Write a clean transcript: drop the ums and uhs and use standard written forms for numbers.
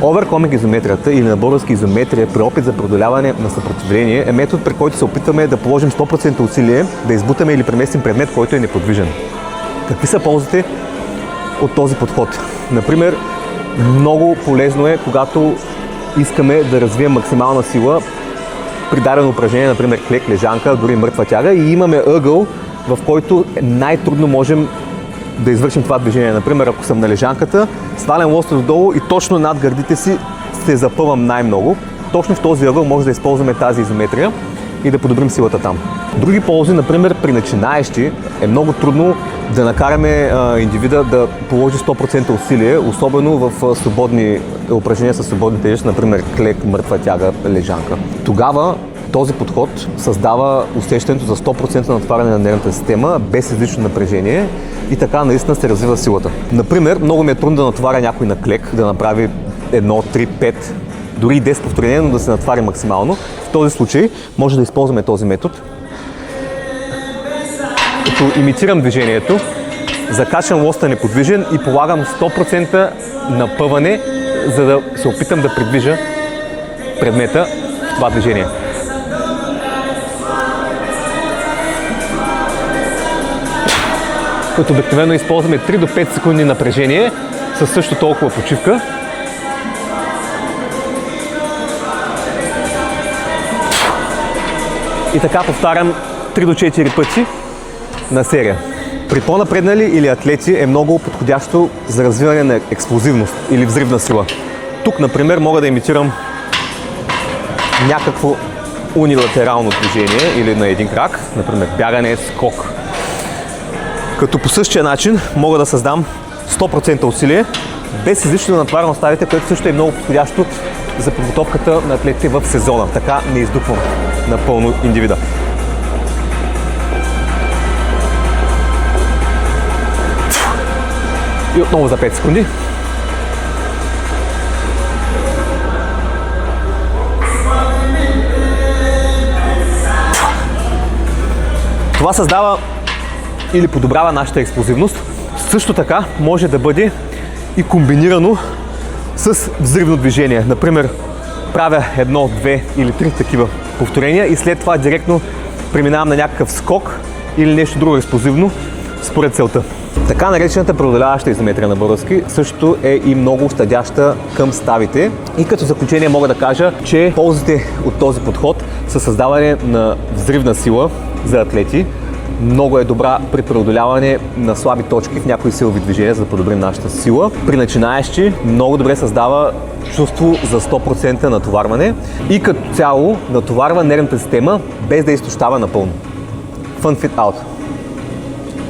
Overcoming изометрията или на български изометрия при опит за преодоляване на съпротивление е метод, при който се опитваме да положим 100% усилие да избутаме или преместим предмет, който е неподвижен. Какви са ползите от този подход? Например, много полезно е, когато искаме да развием максимална сила при дадено упражнение, например клек, лежанка, дори мъртва тяга, и имаме ъгъл, в който най-трудно можем да извършим това движение. Например, ако съм на лежанката, свалям лоста додолу и точно над гърдите си се запъвам най-много. Точно в този ъгъл може да използваме тази изометрия и да подобрим силата там. Други ползи, например, при начинаещи е много трудно да накараме индивида да положи 100% усилие, особено в свободни упражнения със свободни тежести, например клек, мъртва тяга, лежанка. Тогава този подход създава усещането за 100% натваряне на нервната система без излишно напрежение и така наистина се развива силата. Например, много ми е трудно да натваря някой на клек, да направи 1, 3, 5, дори и 10 повторения, но да се натвари максимално. В този случай може да използваме този метод. Като имитирам движението, закачам лоста неподвижен и полагам 100% напъване, за да се опитам да придвижа предмета в това движение. Като обикновено използваме 3 до 5 секунди напрежение със също толкова почивка. И така повтарям 3 до 4 пъти на серия. При по-напреднали или атлети е много подходящо за развиване на експлозивност или взривна сила. Тук, например, мога да имитирам някакво унилатерално движение или на един крак, например бягане, скок. Като по същия начин мога да създам 100% усилие, без излишно да натварям оставите, което също е много подходящо за подготовката на атлетите в сезона. Така не издухвам напълно индивида. И отново за 5 секунди. Това създава или подобрява нашата експлозивност. Също така може да бъде и комбинирано с взривно движение. Например, правя 1, 2 или 3 такива повторения и след това директно преминавам на някакъв скок или нещо друго експлозивно според целта. Така наречената преодоляваща изометрия на български също е и много щадяща към ставите. И като заключение мога да кажа, че ползите от този подход са създаване на взривна сила за атлети. Много е добра при преодоляване на слаби точки в някои силови движения, за да подобрим нашата сила. При начинаещи много добре създава чувство за 100% натоварване и като цяло натоварва нервната система без да изтощава напълно. Fun Fit Out!